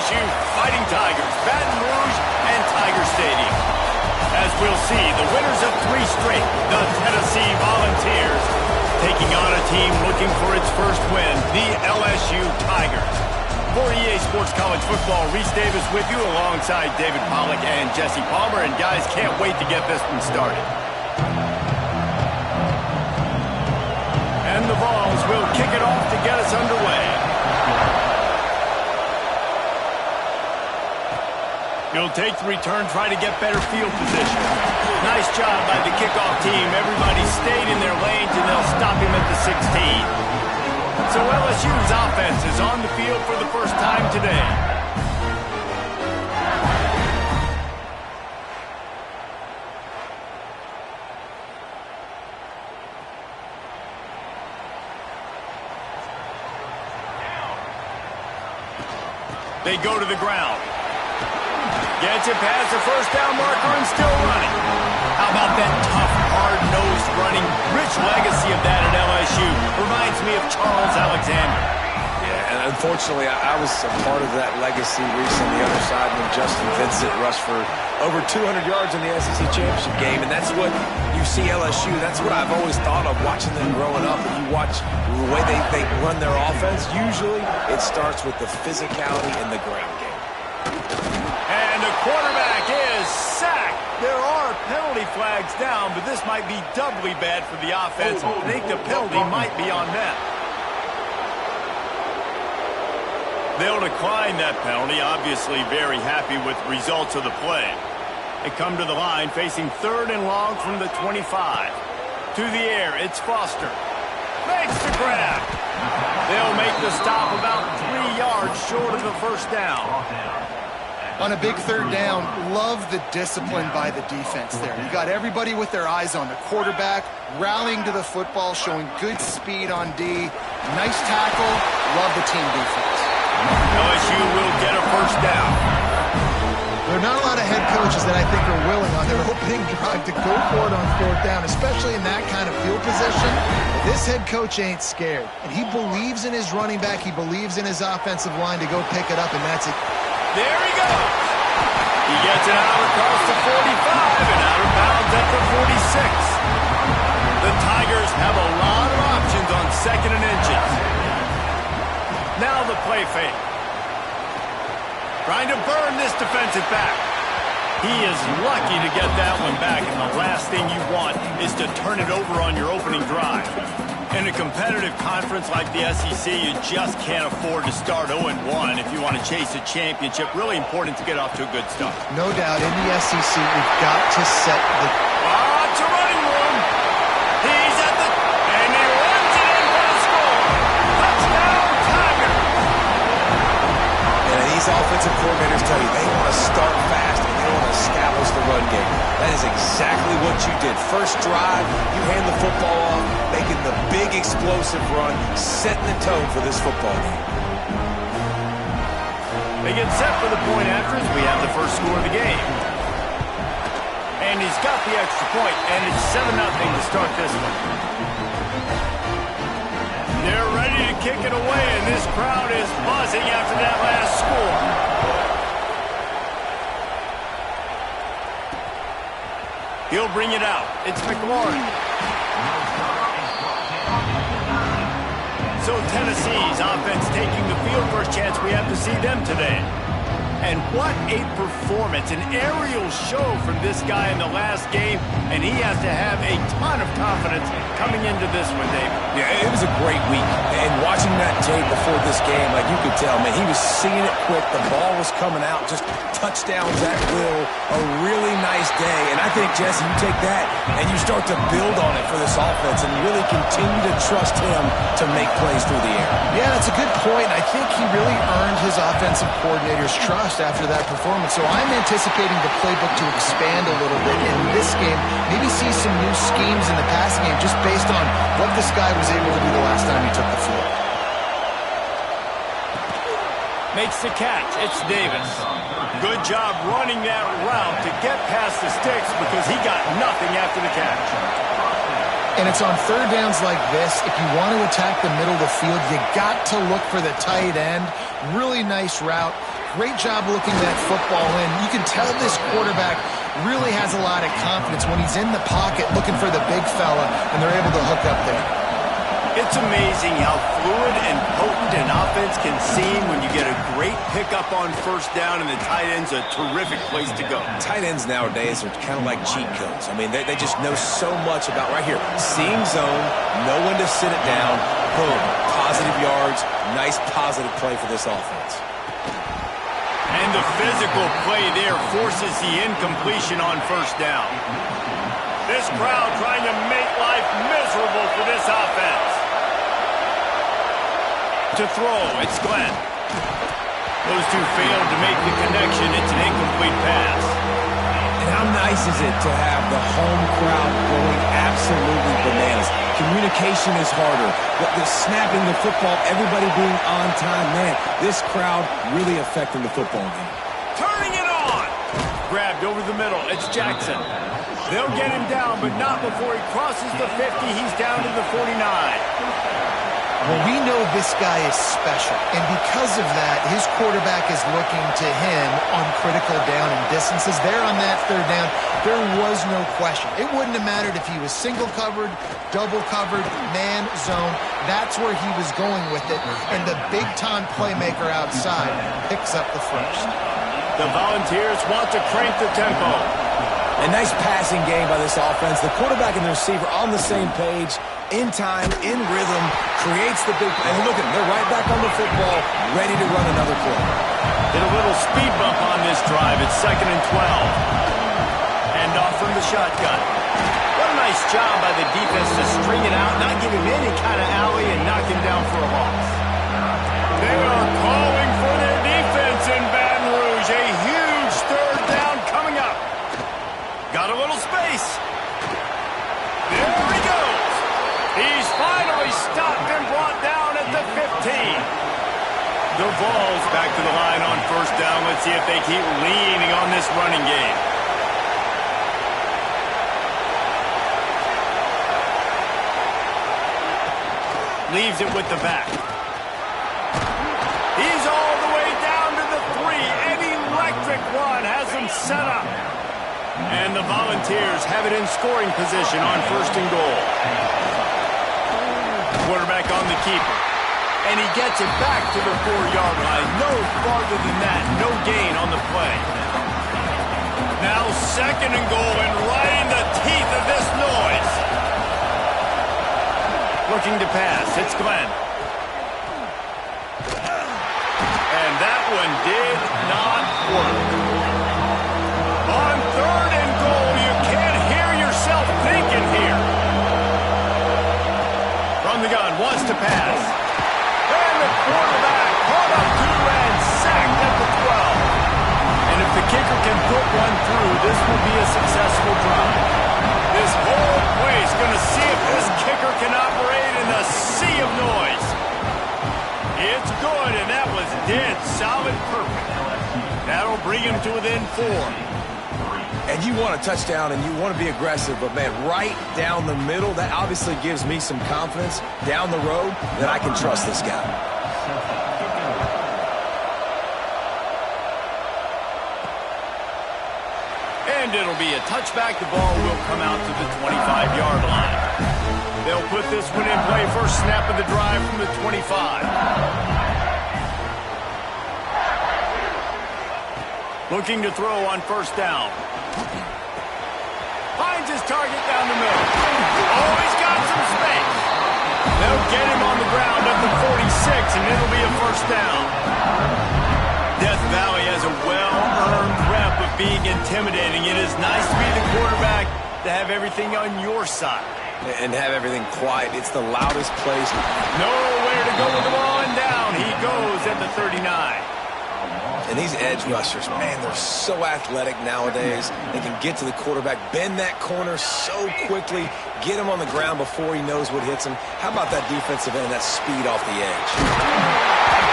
LSU Fighting Tigers, Baton Rouge, and Tiger Stadium. As we'll see, the winners of 3 straight, the Tennessee Volunteers, taking on a team looking for its first win, the LSU Tigers. For EA Sports College Football, Reese Davis with you alongside David Pollack and Jesse Palmer. And guys, can't wait to get this one started. And the Vols will kick it off to get us underway. He'll take the return, try to get better field position. Nice job by the kickoff team. Everybody stayed in their lanes, and they'll stop him at the 16. So LSU's offense is on the field for the first time today. They go to the ground. Gets it past the first down marker and still running. How about that tough, hard-nosed running? Rich legacy of that at LSU. Reminds me of Charles Alexander. Yeah, and unfortunately, I was a part of that legacy, Reese, on the other side when Justin Vincent rushed for over 200 yards in the SEC Championship game, and that's what you see LSU. That's what I've always thought of watching them growing up. If you watch the way they run their offense, usually it starts with the physicality in the ground game. And the quarterback is sacked. There are penalty flags down, but this might be doubly bad for the offense. I think the penalty might be on them. They'll decline that penalty, obviously very happy with the results of the play. They come to the line facing 3rd and long from the 25. To the air, it's Foster. Makes the grab. They'll make the stop about 3 yards short of the first down. On a big 3rd down, love the discipline by the defense there. You got everybody with their eyes on the quarterback, rallying to the football, showing good speed on D. Nice tackle. Love the team defense. LSU will get a first down. There are not a lot of head coaches that I think are willing on their opening drive to go for it on 4th down, especially in that kind of field position. This head coach ain't scared, and he believes in his running back. He believes in his offensive line to go pick it up, and that's it. There he goes. He gets it out across the 45 and out of bounds at the 46. The Tigers have a lot of options on 2nd and inches. Now the play fake. Trying to burn this defensive back. He is lucky to get that one back, and the last thing you want is to turn it over on your opening drive. In a competitive conference like the SEC, you just can't afford to start 0-1 if you want to chase a championship. Really important to get off to a good start. No doubt, in the SEC, we've got to set the... It's a running room. He's at the... and he runs it in for the score. Touchdown, Tiger. And these offensive coordinators tell you they want to start fast and they want to establish the run game. That is exactly what you did. First drive, you hand the football off, making the big explosive run, setting the tone for this football game. They get set for the point after as we have the first score of the game. And he's got the extra point, and it's 7-0 to start this one. They're ready to kick it away, and this crowd is buzzing after that last score. He'll bring it out. It's McLaurin. So Tennessee's offense taking the field. First chance we have to see them today. And what a performance, an aerial show from this guy in the last game, and he has to have a ton of confidence coming into this one, Dave. Yeah, it was a great week, and watching that tape before this game, like you could tell, man, he was seeing it quick, the ball was coming out, just touchdowns at will, a really nice day, and I think, Jesse, you take that and you start to build on it for this offense and really continue to trust him to make plays through the air. Yeah, that's a good point. I think he really earned his offensive coordinator's trust after that performance. So I'm anticipating the playbook to expand a little bit in this game. Maybe see some new schemes in the passing game just based on what this guy was able to do the last time he took the field. Makes the catch. It's Davis. Good job running that route to get past the sticks because he got nothing after the catch. And it's on third downs like this. If you want to attack the middle of the field, you got to look for the tight end. Really nice route. Great job looking that football in. You can tell this quarterback really has a lot of confidence when he's in the pocket looking for the big fella, and they're able to hook up there. It's amazing how fluid and potent an offense can seem when you get a great pickup on first down, and the tight end's a terrific place to go. Tight ends nowadays are kind of like cheat codes. I mean, they just know so much about right here. Seeing zone, know when to sit it down, boom, positive yards, nice positive play for this offense. And the physical play there forces the incompletion on first down. This crowd trying to make life miserable for this offense. To throw, it's Glenn. Those two failed to make the connection. It's an incomplete pass. And how nice is it to have the home crowd going absolutely bananas? Communication is harder. The snapping the football, everybody being on time. Man, this crowd really affecting the football game. Turning it on. Grabbed over the middle. It's Jackson. They'll get him down, but not before he crosses the 50. He's down to the 49. Well, we know this guy is special, and because of that, his quarterback is looking to him on critical down and distances. There on that third down, there was no question. It wouldn't have mattered if he was single covered, double covered, man, zone. That's where he was going with it, and the big-time playmaker outside picks up the first. The Volunteers want to crank the tempo. A nice passing game by this offense. The quarterback and the receiver on the same page, in time, in rhythm, creates the big play. And look at them, they're right back on the football, ready to run another play. Did a little speed bump on this drive. It's 2nd and 12. Hand off from the shotgun. What a nice job by the defense to string it out, not give him any kind of alley, and knock him down for a loss. They are calling for their defense in Baton Rouge. A huge third down coming up. Got a little space. There he goes. He's finally stopped and brought down at the 15. The Vols back to the line on first down. Let's see if they keep leaning on this running game. Leaves it with the back. He's all the way down to the 3. An electric run has him set up. And the Volunteers have it in scoring position on 1st and goal. Quarterback on the keeper. And he gets it back to the 4-yard line. No farther than that. No gain on the play. Now 2nd and goal, and right in the teeth of this noise. Looking to pass. It's Glenn. And that one did not work. On 3rd and goal, you can't hear yourself thinking here. From the gun, wants to pass. And the quarterback caught up to and sacked at the 12. And if the kicker can put one through, this will be a successful drive. This whole place going to see if this kicker can operate in the sea of noise. It's good, and that was dead solid perfect. That'll bring him to within 4. And you want a touchdown and you want to be aggressive, but man, right down the middle, that obviously gives me some confidence down the road that I can trust this guy. And it'll be a touchback. The ball will come out to the 25-yard line. They'll put this one in play. First snap of the drive from the 25. Looking to throw on first down. Finds his target down the middle. Oh, he's got some space. They'll get him on the ground at the 46, and it'll be a first down. Death Valley has a well-earned rep of being intimidating. It is nice to be the quarterback, to have everything on your side. And have everything quiet. It's the loudest place. Nowhere to go with the ball, and down he goes at the 39. And these edge rushers, man, they're so athletic nowadays. They can get to the quarterback, bend that corner so quickly, get him on the ground before he knows what hits him. How about that defensive end, that speed off the edge?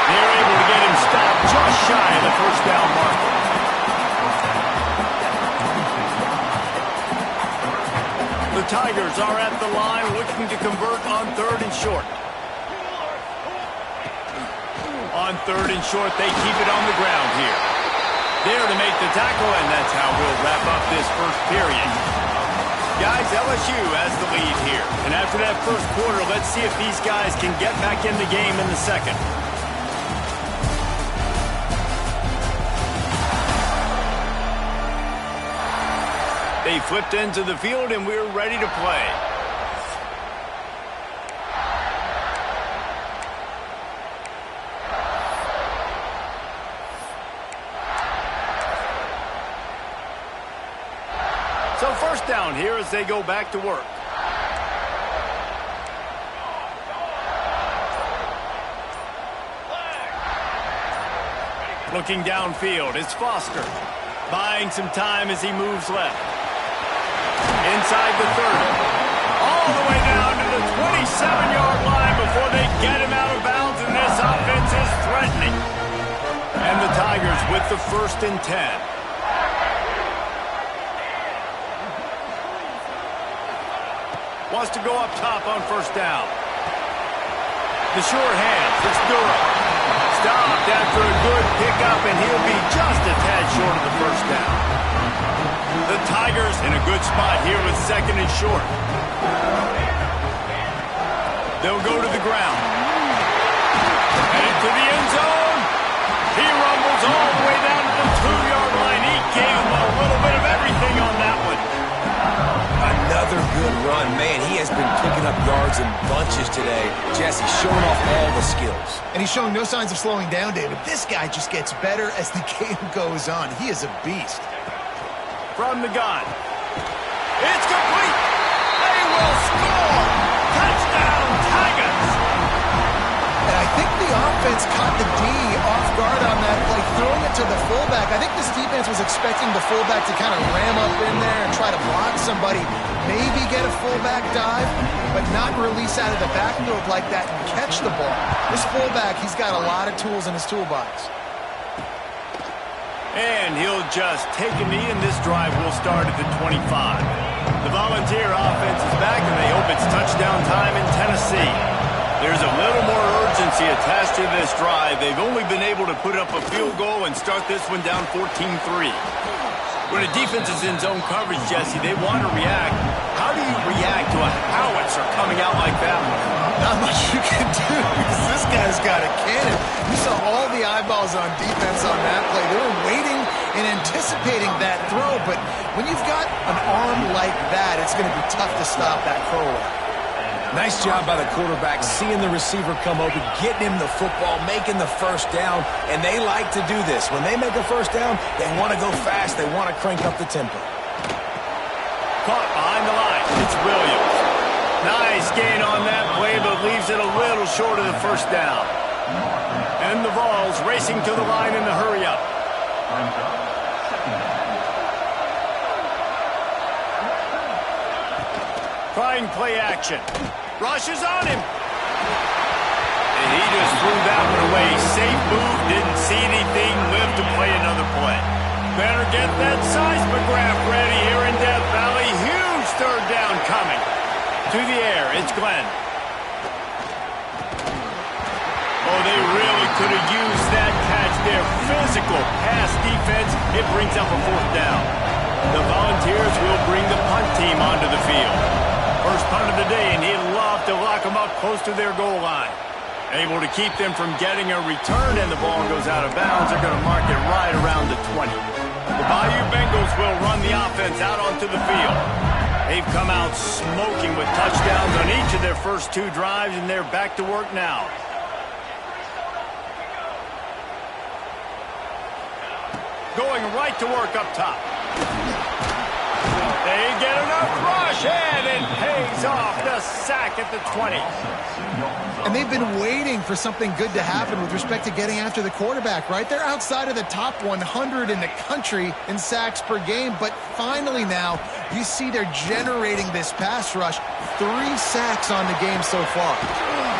They're able to get him stopped just shy of the first down marker. The Tigers are at the line looking to convert on 3rd and short. On third and short, they keep it on the ground here. There to make the tackle, and that's how we'll wrap up this first period. Guys, LSU has the lead here. And after that first quarter, let's see if these guys can get back in the game in the second. They flipped into the field, and we're ready to play. So first down here as they go back to work. Looking downfield, it's Foster. Buying some time as he moves left. Inside the 30. All the way down to the 27-yard line before they get him out of bounds, and this offense is threatening. And the Tigers with the 1st and 10. Wants to go up top on first down. The short hands, it's Durham. Stopped after a good pickup, and he'll be just a tad short of the first down. The Tigers in a good spot here with 2nd and short. They'll go to the ground. Headed to the end zone. He rumbles all the way down to the 2-yard line. He gave him a little bit of everything on that one. Another good run. Man, he has been picking up yards in bunches today. Jesse showing off all the skills. And he's showing no signs of slowing down, David. This guy just gets better as the game goes on. He is a beast. From the gun. It's complete. They will score. Touchdown, Tigers. And I think the offense caught the D off guard on that play, throwing it to the fullback. I think this defense was expecting the fullback to kind of ram up in there and try to block somebody, maybe get a fullback dive, but not release out of the backfield like that and catch the ball. This fullback, he's got a lot of tools in his toolbox. And he'll just take a knee, and this drive will start at the 25. The Volunteer offense is back, and they hope it's touchdown time in Tennessee. There's a little more urgency attached to this drive. They've only been able to put up a field goal and start this one down 14-3. When a defense is in zone coverage, Jesse, they want to react. How do you react to a howitzer coming out like that one? Not much you can do because this guy's got a cannon. You saw all the eyeballs on defense on that play. They were waiting and anticipating that throw, but when you've got an arm like that, it's going to be tough to stop that throwaway. Nice job by the quarterback, seeing the receiver come open, getting him the football, making the first down, and they like to do this. When they make a first down, they want to go fast. They want to crank up the tempo. Caught behind the line. It's Williams. Nice gain on that play, but leaves it a little short of the first down. And the Vols racing to the line in the hurry-up. Trying play action. Rush is on him. And he just threw that one away. Safe move, didn't see anything, lived to play another play. Better get that seismograph ready here in Death Valley. Huge third down coming. To the air, it's Glenn. Oh, they really could have used that catch there. Physical pass defense. It brings up a 4th down. The Volunteers will bring the punt team onto the field. First punt of the day, and he'd love to lock them up close to their goal line. Able to keep them from getting a return, and the ball goes out of bounds. They're going to mark it right around the 20. The Bayou Bengals will run the offense out onto the field. They've come out smoking with touchdowns on each of their first 2 drives, and they're back to work now. Going right to work up top. They get enough rush, and it pays off the sack at the 20. And they've been waiting for something good to happen with respect to getting after the quarterback, right? They're outside of the top 100 in the country in sacks per game, but finally now you see they're generating this pass rush. 3 sacks on the game so far.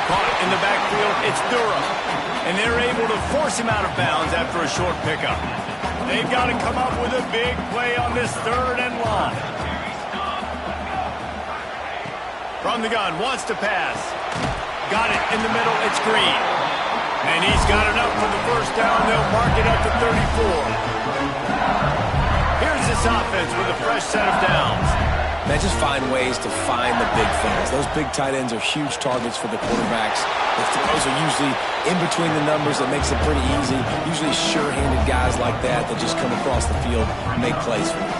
Caught in the backfield, it's Durham. And they're able to force him out of bounds after a short pickup. They've got to come up with a big play on this 3rd and long. From the gun, wants to pass. Got it in the middle, it's Green. And he's got enough for the first down. They'll mark it at the 34. Here's this offense with a fresh set of downs. Man, just find ways to find the big things. Those big tight ends are huge targets for the quarterbacks. The throws are usually in between the numbers. That makes it pretty easy. Usually sure-handed guys like that just come across the field and make plays for you.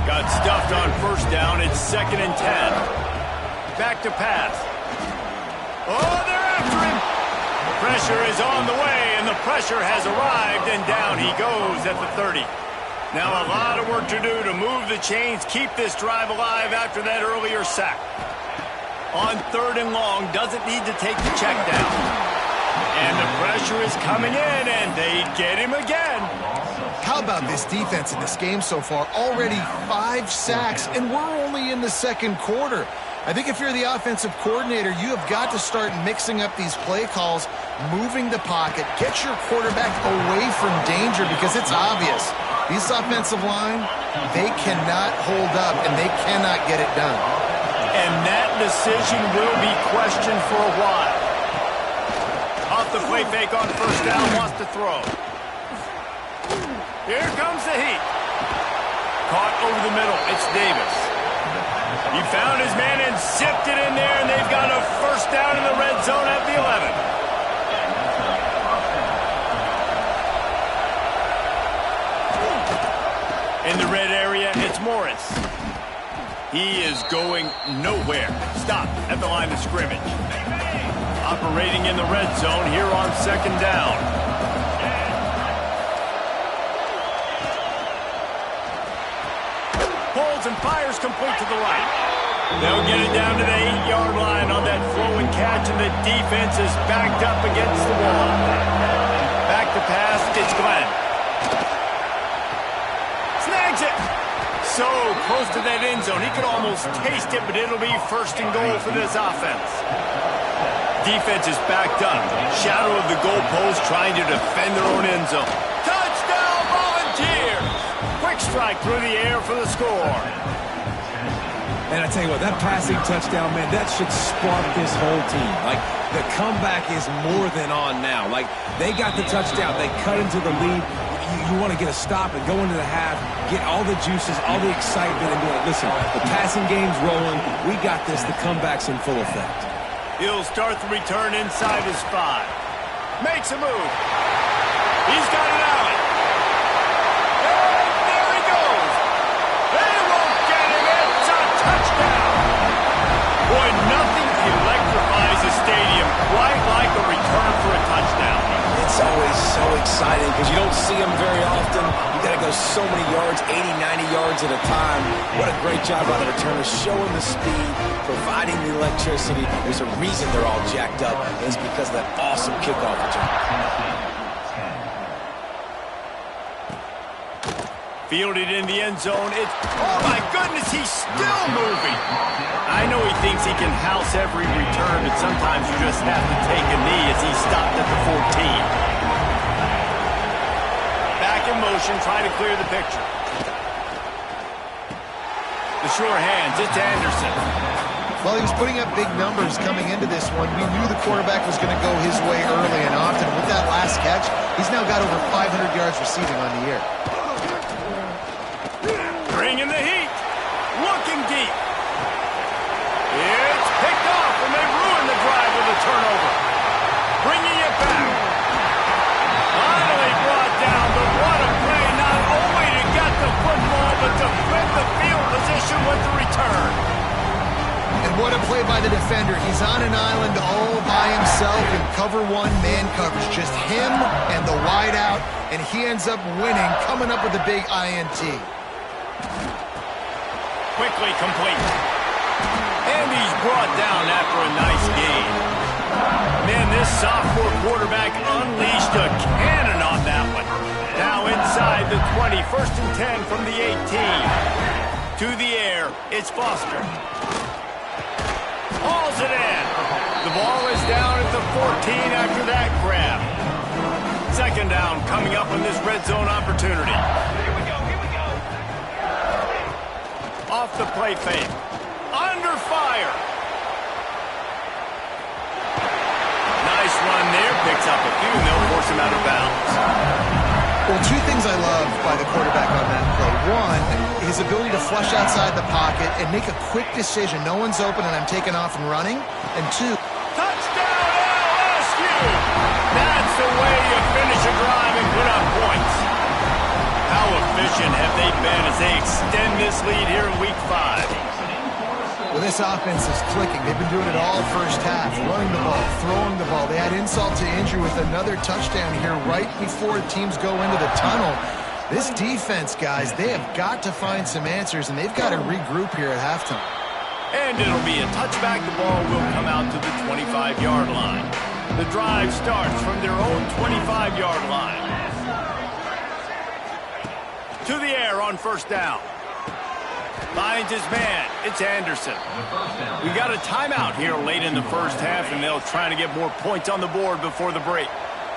Got stuffed on first down. It's 2nd and 10. Back to pass. Oh, they're after him. Pressure is on the way, and the pressure has arrived, and down he goes at the 30. Now a lot of work to do to move the chains, keep this drive alive after that earlier sack. On 3rd and long, doesn't need to take the check down. And the pressure is coming in, and they get him again. How about this defense in this game so far? Already 5 sacks, and we're only in the 2nd quarter. I think if you're the offensive coordinator, you have got to start mixing up these play calls, moving the pocket, get your quarterback away from danger, because it's obvious. This offensive line, they cannot hold up, and they cannot get it done. And that decision will be questioned for a while. Off the play fake on first down, wants to throw. Here comes the heat. Caught over the middle, it's Davis. He found his man and zipped it in there, and they've got a first down in the red zone at the 11. In the red area, it's Morris. He is going nowhere. Stopped at the line of scrimmage. Operating in the red zone here on 2nd down. Pulls and fires complete to the right. They'll get it down to the 8-yard line on that flowing catch, and the defense is backed up against the wall. Back to pass, it's Glenn. Snags it. So close to that end zone. He could almost taste it, but it'll be 1st and goal for this offense. Defense is backed up. Shadow of the goalpost trying to defend their own end zone. Touchdown, Volunteers! Quick strike through the air for the score. And I tell you what, that passing touchdown, man, that should spark this whole team. Like, the comeback is more than on now. Like, they got the touchdown. They cut into the lead. You want to get a stop and go into the half, get all the juices, all the excitement, and be like, listen, the passing game's rolling. We got this. The comeback's in full effect. He'll start the return inside his 5. Makes a move. He's got it out. And there he goes. They won't get him. It's a touchdown. Boy, nothing electrifies a stadium quite like a return for a touchdown. It's always so exciting because you don't see them very often. You got to go so many yards, 80, 90 yards at a time. What a great job by the returners, showing the speed, providing the electricity. There's a reason they're all jacked up, and it's because of that awesome kickoff return. Fielded in the end zone. It's, oh my goodness, he's still moving. I know he thinks he can house every return, but sometimes you just have to take a knee as he stopped at the 14. Back in motion, trying to clear the picture. The sure hands, it's Anderson. Well, he was putting up big numbers coming into this one. We knew the quarterback was going to go his way early and often. With that last catch, he's now got over 500 yards receiving on the year. Bringing the heat. Looking deep. It's picked off, and they ruin the drive with a turnover. Bringing it back. Finally brought down, but what a play. Not only to get the football, but to flip the field position with the return. And what a play by the defender. He's on an island all by himself in cover 1 man coverage. Just him and the wide out, and he ends up winning, coming up with a big INT. Quickly complete. And he's brought down after a nice gain. Man, this sophomore quarterback unleashed a cannon on that one. Now inside the 20, 1st and 10 from the 18. To the air, it's Foster. Hauls it in. The ball is down at the 14 after that grab. 2nd down coming up on this red zone opportunity. Here we go, here we go. Off the play fake. Under fire. Nice run there, picks up a few, and they'll force him out of bounds. Well, two things I love by the quarterback on that play. One, his ability to flush outside the pocket and make a quick decision. No one's open and I'm taking off and running. And two, touchdown LSU! That's the way you finish a drive and put up points. How efficient have they been as they extend this lead here in Week 5? Well, this offense is clicking. They've been doing it all first half, running the ball, throwing the ball. They had insult to injury with another touchdown here right before teams go into the tunnel. This defense, guys, they have got to find some answers, and they've got to regroup here at halftime. And it'll be a touchback. The ball will come out to the 25-yard line. The drive starts from their own 25-yard line. To the air on first down. Finds his man. It's Anderson. We got a timeout here late in the first half, and they'll try to get more points on the board before the break.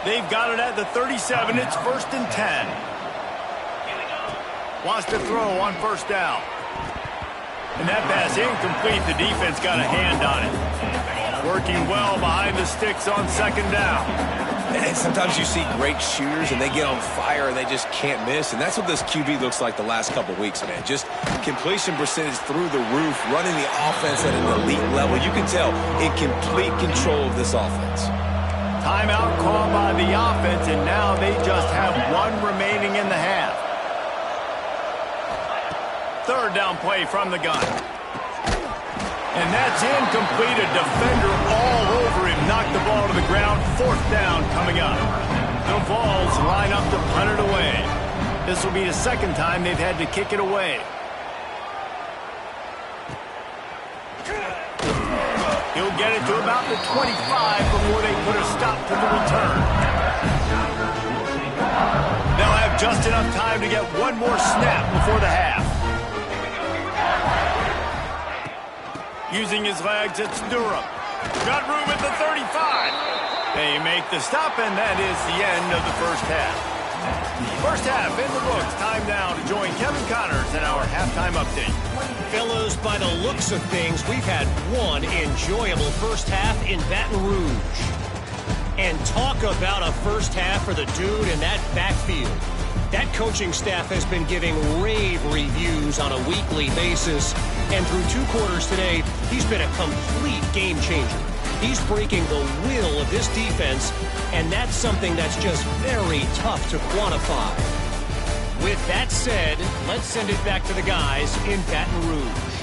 They've got it at the 37. It's 1st and 10. Wants to throw on first down. And that pass incomplete. The defense got a hand on it. Working well behind the sticks on second down. And sometimes you see great shooters and they get on fire and they just can't miss. And that's what this QB looks like the last couple weeks, man. Just completion percentage through the roof, running the offense at an elite level. You can tell in complete control of this offense. Timeout called by the offense, and now they just have one remaining in the half. Third down play from the gun. And that's incomplete. A defender all over him. Knocked the ball to the ground. 4th down coming up. The Vols line up to punt it away. This will be the second time they've had to kick it away. He'll get it to about the 25 before they put a stop to the return. They'll have just enough time to get one more snap before the half. Using his legs, it's Durham. Got room at the 35. They make the stop, and that is the end of the first half. First half in the books. Time now to join Kevin Connors in our halftime update. Fellows, by the looks of things, we've had one enjoyable first half in Baton Rouge. And talk about a first half for the dude in that backfield. That coaching staff has been giving rave reviews on a weekly basis. And through 2 quarters today, he's been a complete game changer. He's breaking the will of this defense, and that's something that's just very tough to quantify. With that said, let's send it back to the guys in Baton Rouge.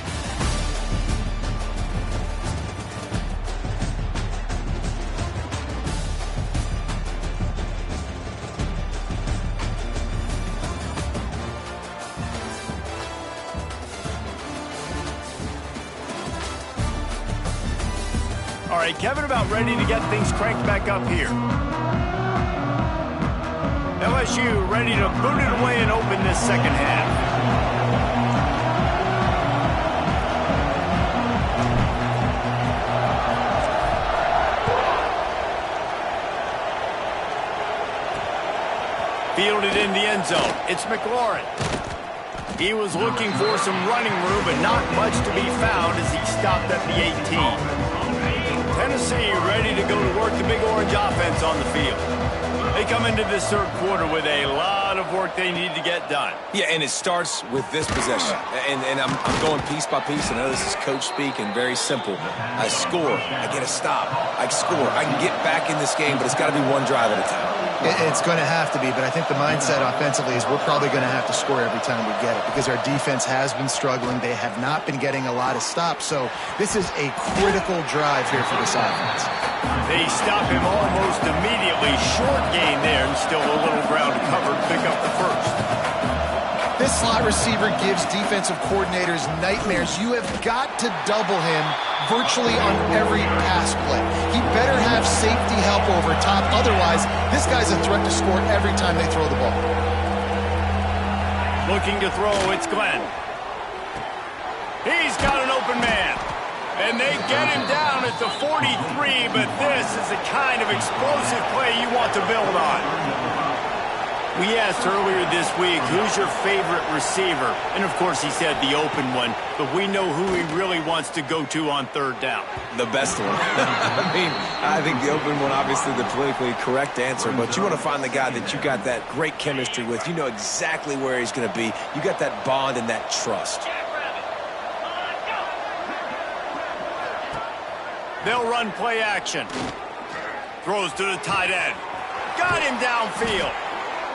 All right, Kevin, about ready to get things cranked back up here. LSU ready to boot it away and open this second half. Fielded in the end zone. It's McLaurin. He was looking for some running room, but not much to be found as he stopped at the 18. Tennessee ready to go to work the Big Orange offense on the field. They come into this third quarter with a lot of work they need to get done. Yeah, and it starts with this possession. And I'm going piece by piece. I know this is coach speak and very simple. I score. I get a stop. I score. I can get back in this game, but it's got to be one drive at a time. It's going to have to be, but I think the mindset offensively is we're probably going to have to score every time we get it because our defense has been struggling. They have not been getting a lot of stops, so this is a critical drive here for this offense. They stop him almost immediately. Short gain there, and still a little ground to cover to pick up the first. This slot receiver gives defensive coordinators nightmares. You have got to double him virtually on every pass play. He better have safety help over top. Otherwise, this guy's a threat to score every time they throw the ball. Looking to throw, it's Glenn. He's got an open man. And they get him down at the 43, but this is the kind of explosive play you want to build on. We asked earlier this week, who's your favorite receiver? And, of course, he said the open one, but we know who he really wants to go to on third down. The best one. I think the open one, obviously the politically correct answer, but you want to find the guy that you got that great chemistry with. You know exactly where he's going to be. You got that bond and that trust. They'll run play action. Throws to the tight end. Got him downfield.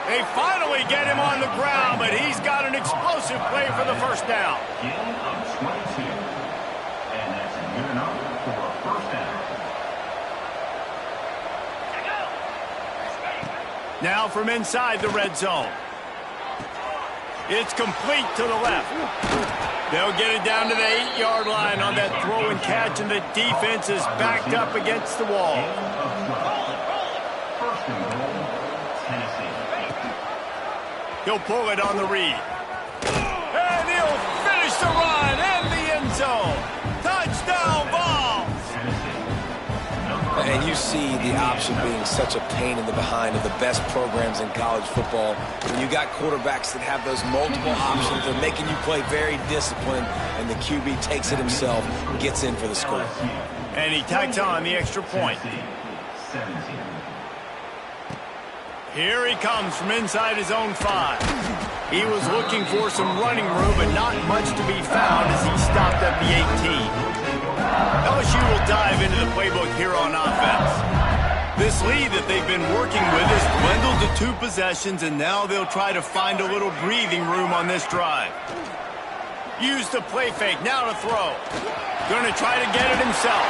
They finally get him on the ground, but he's got an explosive play for the first down. Gain of 22. And that's good enough for a first down. Now from inside the red zone. It's complete to the left. They'll get it down to the 8-yard line on that throw and catch, and the defense is backed up against the wall. First and goal, Tennessee. He'll pull it on the read. And he'll finish the run in the end zone. Touchdown ball. And you see the option being such a pain in the behind of the best programs in college football. When you got quarterbacks that have those multiple options, they're making you play very disciplined, and the QB takes it himself, gets in for the score. And he tacks on the extra point. 17. Here he comes from inside his own 5. He was looking for some running room, but not much to be found as he stopped at the 18. LSU will dive into the playbook here on offense. This lead that they've been working with has dwindled to 2 possessions, and now they'll try to find a little breathing room on this drive. Use the play fake, now to throw. Gonna try to get it himself.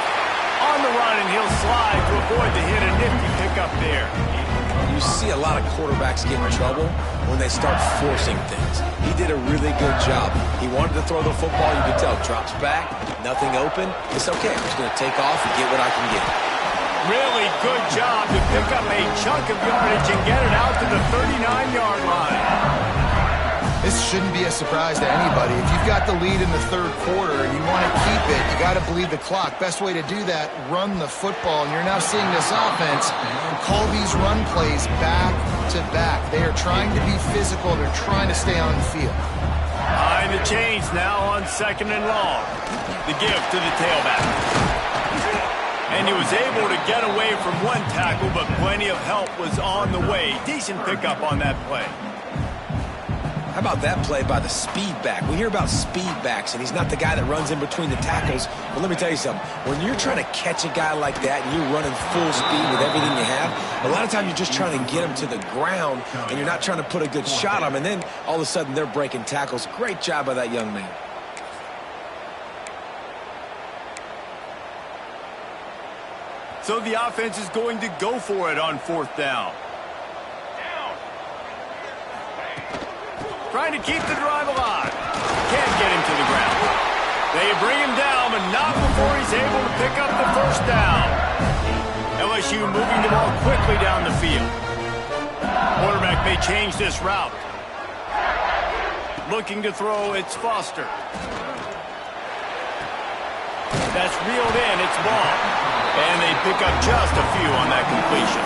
On the run, and he'll slide to avoid the hit. A nifty pickup there. You see a lot of quarterbacks get in trouble when they start forcing things. He did a really good job. He wanted to throw the football. You could tell. Drops back, nothing open. It's okay. I'm just going to take off and get what I can get. Really good job to pick up a chunk of yardage and get it out to the 39-yard line. This shouldn't be a surprise to anybody. If you've got the lead in the third quarter and you want to keep it, you got to bleed the clock. Best way to do that, run the football. And you're now seeing this offense call these run plays back to back. They are trying to be physical. They're trying to stay on the field. Behind the chains now on 2nd and long. The give to the tailback. And he was able to get away from one tackle, but plenty of help was on the way. Decent pickup on that play. How about that play by the speed back? We hear about speed backs, and he's not the guy that runs in between the tackles. But let me tell you something. When you're trying to catch a guy like that and you're running full speed with everything you have, a lot of times you're just trying to get him to the ground, and you're not trying to put a good shot on him. And then all of a sudden they're breaking tackles. Great job by that young man. So the offense is going to go for it on 4th down. Trying to keep the drive alive. Can't get him to the ground. They bring him down, but not before he's able to pick up the first down. LSU moving the ball quickly down the field. Quarterback may change this route. Looking to throw, it's Foster. That's reeled in, it's ball. And they pick up just a few on that completion.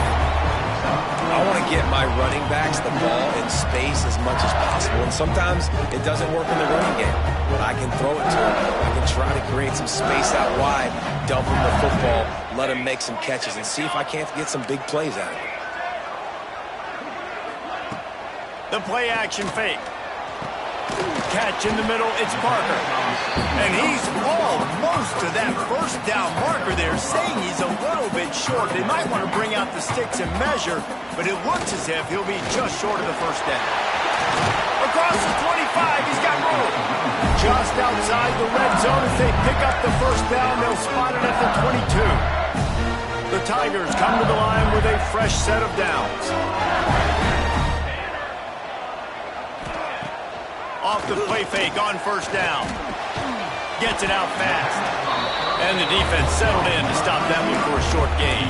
I want to get my running backs the ball in space as much as possible. And sometimes it doesn't work in the running game. But I can throw it to him. I can try to create some space out wide, dump him the football, let him make some catches, and see if I can't get some big plays out of it. The play action fake. Catch in the middle, it's Parker. And he's almost to that first down marker there, saying he's a little bit short. They might want to bring out the sticks and measure, but it looks as if he'll be just short of the first down. Across the 25, he's got room. Just outside the red zone as they pick up the first down, they'll spot it at the 22. The Tigers come to the line with a fresh set of downs. Off the play fake on first down. Gets it out fast. And the defense settled in to stop that one for a short gain.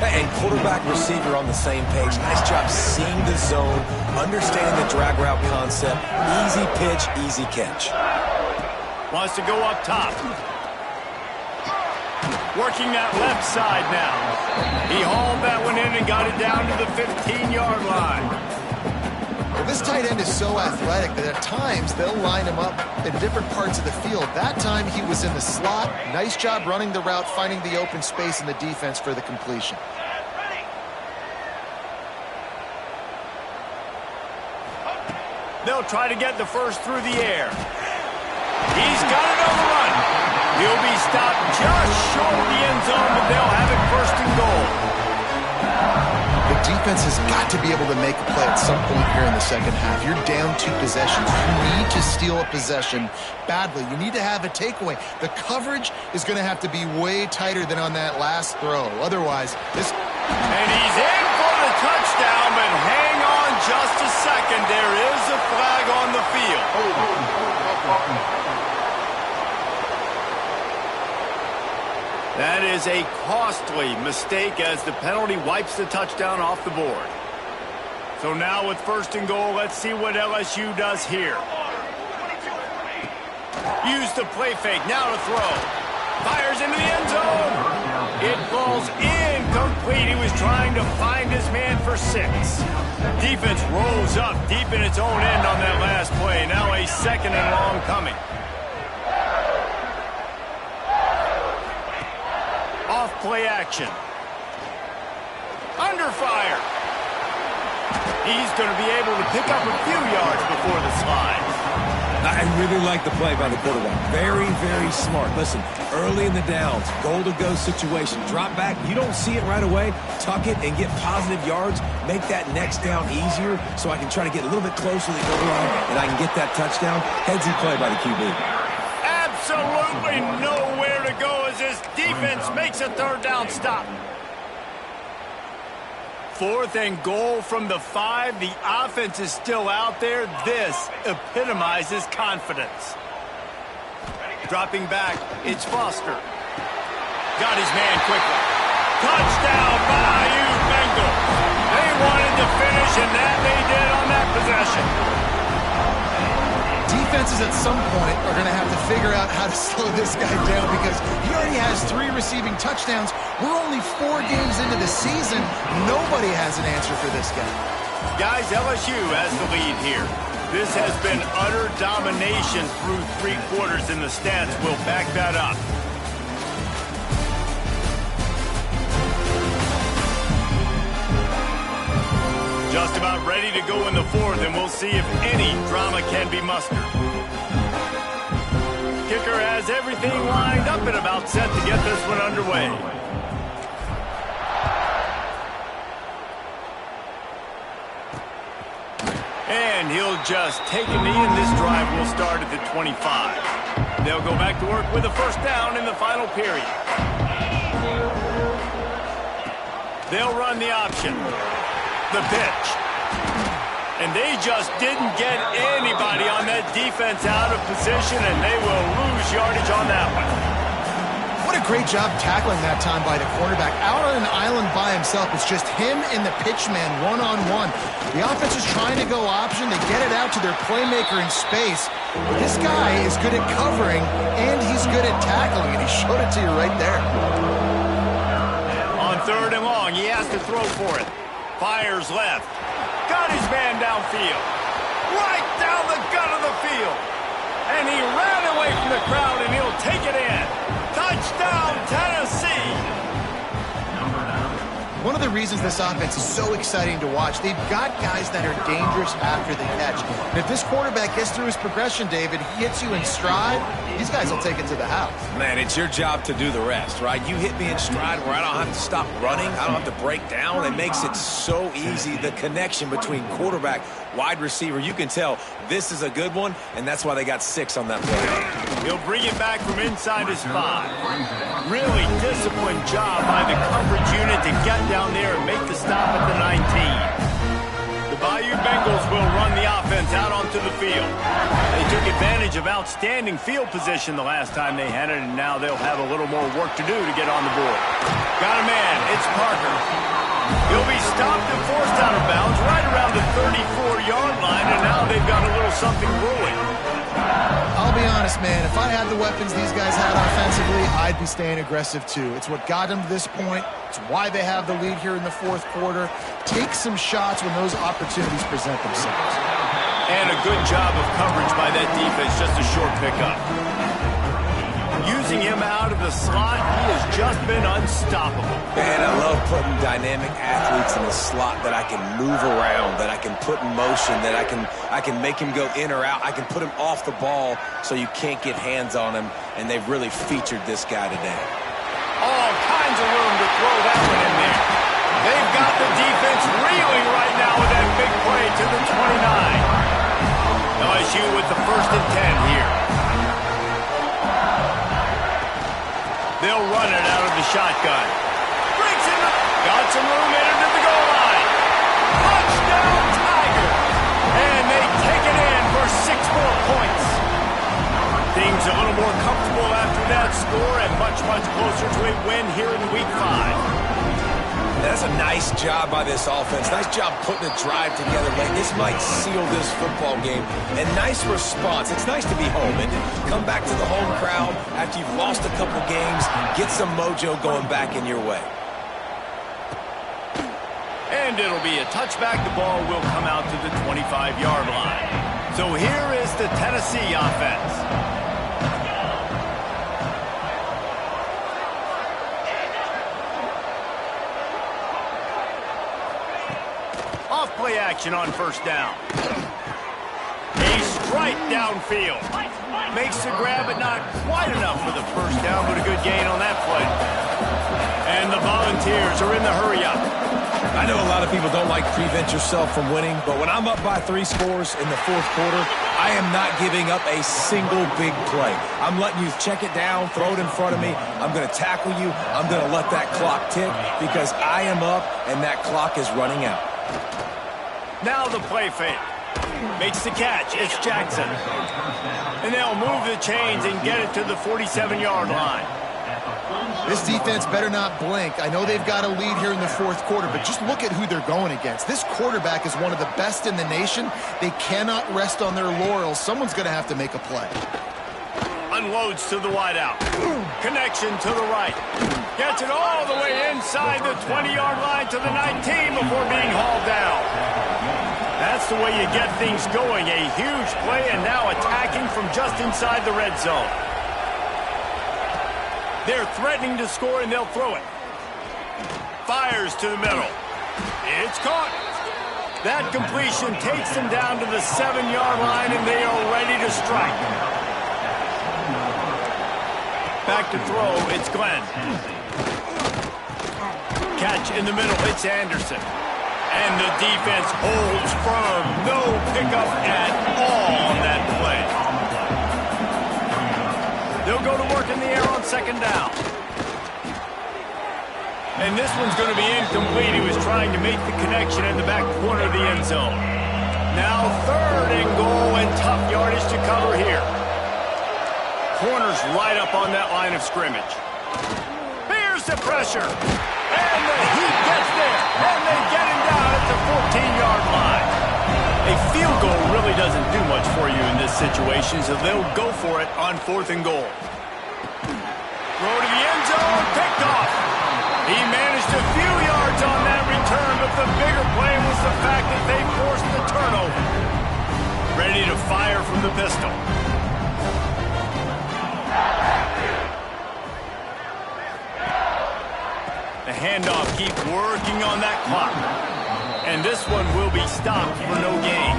And quarterback receiver on the same page. Nice job seeing the zone, understanding the drag route concept. Easy pitch, easy catch. Wants to go up top. Working that left side now. He hauled that one in and got it down to the 15-yard line. Well, this tight end is so athletic that at times they'll line him up in different parts of the field. That time he was in the slot. Nice job running the route, finding the open space in the defense for the completion. They'll try to get the first through the air. He's got it on the run. He'll be stopped just short of the end zone, but they'll have it first and goal. The defense has got to be able to make a play at some point here in the second half. You're down 2 possessions. You need to steal a possession badly. You need to have a takeaway. The coverage is going to have to be way tighter than on that last throw. Otherwise, this... And he's in for the touchdown, but hang on just a second. There is a flag on the field. That is a costly mistake as the penalty wipes the touchdown off the board. So now with first and goal, let's see what LSU does here. Use the play fake, now to throw. Fires into the end zone. It falls incomplete. He was trying to find his man for 6. Defense rolls up deep in its own end on that last play. Now a second and long coming. Off play action. Under fire. He's going to be able to pick up a few yards before the slide. I really like the play by the quarterback. Very, very smart. Listen, early in the downs, goal-to-go situation. Drop back. You don't see it right away. Tuck it and get positive yards. Make that next down easier so I can try to get a little bit closer to the goal line and I can get that touchdown. Headsy play by the QB. Absolutely nowhere to go as this defense makes a third down stop. 4th and goal from the 5. The offense is still out there. This epitomizes confidence. Dropping back, it's Foster. Got his man quickly. Touchdown, Bayou Bengals. They wanted to finish, and that they did on that possession. Defenses at some point are going to have to figure out how to slow this guy down because he already has 3 receiving touchdowns. We're only 4 games into the season. Nobody has an answer for this guy. Guys, LSU has the lead here. This has been utter domination through 3 quarters, and the stats will back that up. Just about ready to go in the 4th, and we'll see if any drama can be mustered. Kicker has everything lined up and about set to get this one underway. And he'll just take a knee, and this drive will start at the 25. They'll go back to work with a first down in the final period. They'll run the option. The pitch. And they just didn't get anybody on that defense out of position, and they will lose yardage on that one. What a great job tackling that time by the quarterback. Out on an island by himself. It's just him and the pitch man one-on-one. The offense is trying to go option. They get it out to their playmaker in space. But this guy is good at covering, and he's good at tackling, and he showed it to you right there. On 3rd and long, he has to throw for it. Fires left. Got his man downfield. Right down the gut of the field. And he ran away from the crowd, and he'll take it in. Touchdown, Tennessee. One of the reasons this offense is so exciting to watch, they've got guys that are dangerous after the catch. And if this quarterback gets through his progression, David, he hits you in stride, these guys will take it to the house. Man, it's your job to do the rest, right? You hit me in stride where I don't have to stop running. I don't have to break down. It makes it so easy. The connection between quarterback, wide receiver, you can tell this is a good one, and that's why they got 6 on that play. He'll bring it back from inside his 5. Really disciplined job by the coverage unit to get down there and make the stop at the 19. The Bayou Bengals will run the offense out onto the field. They took advantage of outstanding field position the last time they had it, and now they'll have a little more work to do to get on the board. Got a man. It's Parker. He'll be stopped and forced out of bounds right around the 34-yard line, and now they've got a little something brewing. I'll be be honest, man. If I had the weapons these guys had offensively, I'd be staying aggressive too. It's what got them to this point. It's why they have the lead here in the fourth quarter. Take some shots when those opportunities present themselves. And a good job of coverage by that defense, just a short pickup. Using him out of the slot, he has just been unstoppable. Man, I love putting dynamic athletes in the slot that I can move around, that I can put in motion, that I can make him go in or out. I can put him off the ball so you can't get hands on him, and they've really featured this guy today. All kinds of room to throw that one in there. They've got the defense reeling right now with that big play to the 29. LSU with the 1st and 10 here. They'll run it out of the shotgun. Breaks it up. Got some room into the goal line. Touchdown, Tiger. And they take it in for 6 more points. Things a little more comfortable after that score and much, much closer to a win here in Week 5. That's a nice job by this offense. Nice job putting a drive together late. This might seal this football game. And nice response. It's nice to be home and come back to the home crowd after you've lost a couple games. Get some mojo going back in your way. And it'll be a touchback. The ball will come out to the 25-yard line. So here is the Tennessee offense. Play action on 1st down. A strike downfield. Makes the grab, but not quite enough for the 1st down, but a good gain on that play. And the Volunteers are in the hurry-up. I know a lot of people don't like prevent yourself from winning, but when I'm up by 3 scores in the 4th quarter, I am not giving up a single big play. I'm letting you check it down, throw it in front of me. I'm going to tackle you. I'm going to let that clock tick because I am up and that clock is running out. Now the play fake. Makes the catch. It's Jackson. And they'll move the chains and get it to the 47-yard line. This defense better not blink. I know they've got a lead here in the 4th quarter, but just look at who they're going against. This quarterback is one of the best in the nation. They cannot rest on their laurels. Someone's going to have to make a play. Unloads to the wideout. Connection to the right. Gets it all the way inside the 20-yard line to the 19 before being hauled down. That's the way you get things going. A huge play and now attacking from just inside the red zone. They're threatening to score and they'll throw it. Fires to the middle. It's caught. That completion takes them down to the 7-yard line and they are ready to strike. Back to throw, it's Glenn. Catch in the middle, it's Anderson. And the defense holds firm. No pickup at all on that play. They'll go to work in the air on 2nd down. And this one's going to be incomplete. He was trying to make the connection in the back corner of the end zone. Now 3rd and goal and tough yardage to cover here. Corners right up on that line of scrimmage. Here's the pressure. And the heat gets there. And they get him down at the 14-yard line. A field goal really doesn't do much for you in this situation, so they'll go for it on 4th and goal. Throw to the end zone, picked off. He managed a few yards on that return, but the bigger play was the fact that they forced the turnover. Ready to fire from the pistol. The handoff keeps working on that clock. And this one will be stopped for no gain.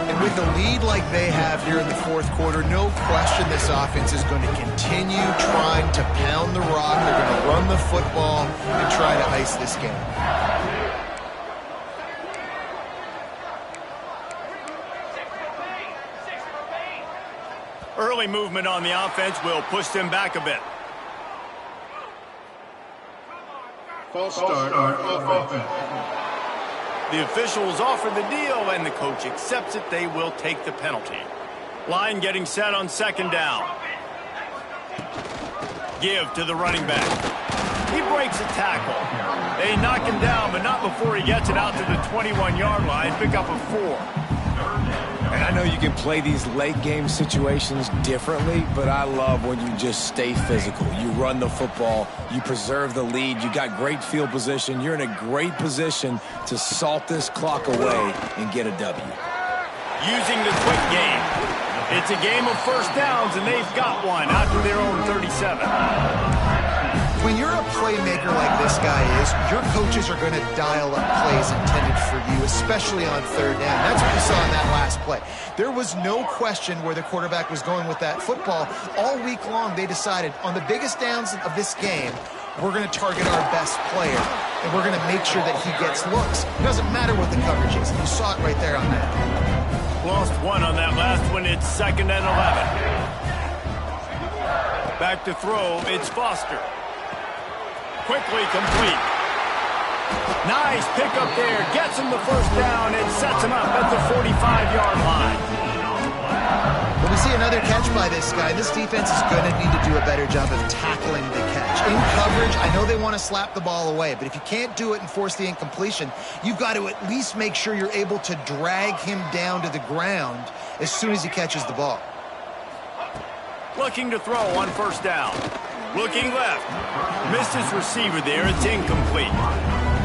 And with a lead like they have here in the 4th quarter, no question this offense is going to continue trying to pound the rock. They're going to run the football and try to ice this game. Early movement on the offense will push them back a bit. False start on offense. The officials offer the deal, and the coach accepts it. They will take the penalty. Line getting set on 2nd down. Give to the running back. He breaks a tackle. They knock him down, but not before he gets it out to the 21-yard line. Pick up a 4. And I know you can play these late game situations differently, but I love when you just stay physical. You run the football, you preserve the lead, you got great field position, you're in a great position to salt this clock away and get a W. Using the quick game. It's a game of first downs, and they've got one out to their own 37. When you're a playmaker like this guy is, your coaches are going to dial up plays intended for you, especially on third down. That's what you saw in that last play. There was no question where the quarterback was going with that football. All week long, they decided on the biggest downs of this game, we're going to target our best player, and we're going to make sure that he gets looks. It doesn't matter what the coverage is. You saw it right there on that. Lost one on that last one. It's 2nd and 11. Back to throw. It's Foster. Quickly complete. Nice pickup there. Gets him the first down and sets him up at the 45-yard line. But we see another catch by this guy. This defense is going to need to do a better job of tackling the catch. In coverage, I know they want to slap the ball away, but if you can't do it and force the incompletion, you've got to at least make sure you're able to drag him down to the ground as soon as he catches the ball. Looking to throw on first down. Looking left. Missed his receiver there. It's incomplete.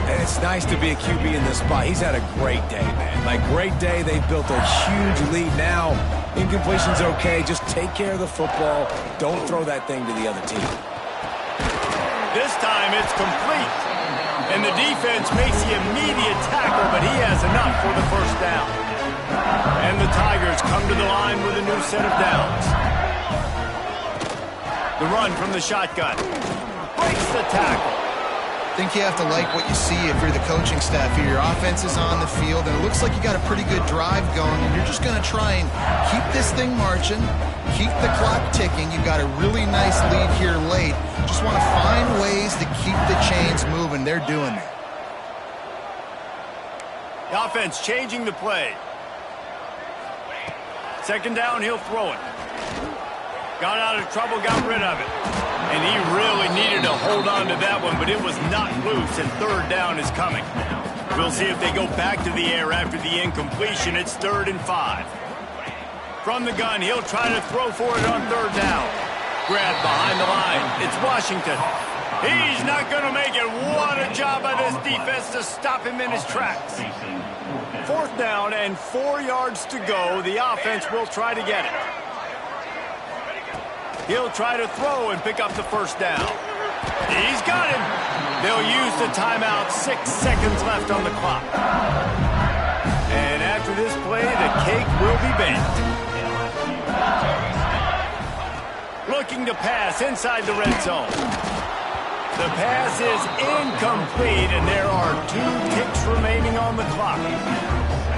And it's nice to be a QB in this spot. He's had a great day, man. Like, great day. They've built a huge lead now. Incompletion's okay. Just take care of the football. Don't throw that thing to the other team. This time it's complete. And the defense makes the immediate tackle, but he has enough for the first down. And the Tigers come to the line with a new set of downs. The run from the shotgun. Breaks the tackle. I think you have to like what you see if you're the coaching staff here. Your offense is on the field, and it looks like you got a pretty good drive going, and you're just going to try and keep this thing marching, keep the clock ticking. You've got a really nice lead here late. Just want to find ways to keep the chains moving. They're doing that. The offense changing the play. 2nd down, he'll throw it. Got out of trouble, got rid of it. And he really needed to hold on to that one, but it was not loose, and 3rd down is coming. We'll see if they go back to the air after the incompletion. It's 3rd and 5. From the gun, he'll try to throw for it on 3rd down. Grab behind the line. It's Washington. He's not going to make it. What a job by this defense to stop him in his tracks. 4th down and 4 yards to go. The offense will try to get it. He'll try to throw and pick up the first down. He's got him. They'll use the timeout. 6 seconds left on the clock. And after this play, the cake will be baked. Looking to pass inside the red zone. The pass is incomplete, and there are 2 ticks remaining on the clock.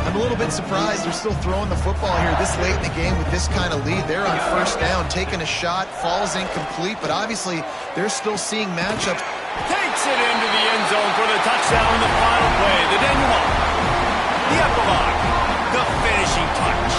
I'm a little bit surprised they're still throwing the football here this late in the game with this kind of lead. They're on first down, taking a shot, falls incomplete, but obviously they're still seeing matchups. Takes it into the end zone for the touchdown in the final play. The denouement, the epilogue, the finishing touch.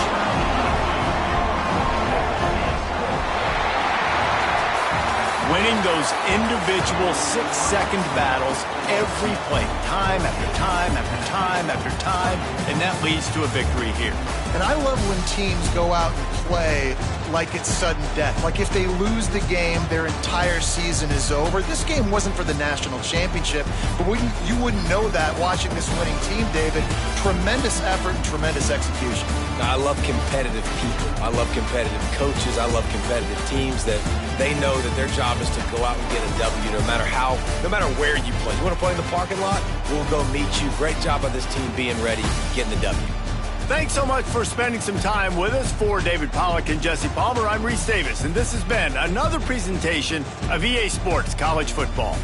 Winning those individual 6-second battles every play, time after time after time after time, and that leads to a victory here. And I love when teams go out and play like it's sudden death. Like if they lose the game, their entire season is over. This game wasn't for the national championship, but you wouldn't know that watching this winning team, David. Tremendous effort and tremendous execution. I love competitive people. I love competitive coaches. I love competitive teams that they know that their job is to go out and get a W no matter where you play. You want to play in the parking lot? We'll go meet you. Great job by this team being ready, getting the W. Thanks so much for spending some time with us. For David Pollack and Jesse Palmer, I'm Reese Davis, and this has been another presentation of EA Sports College Football.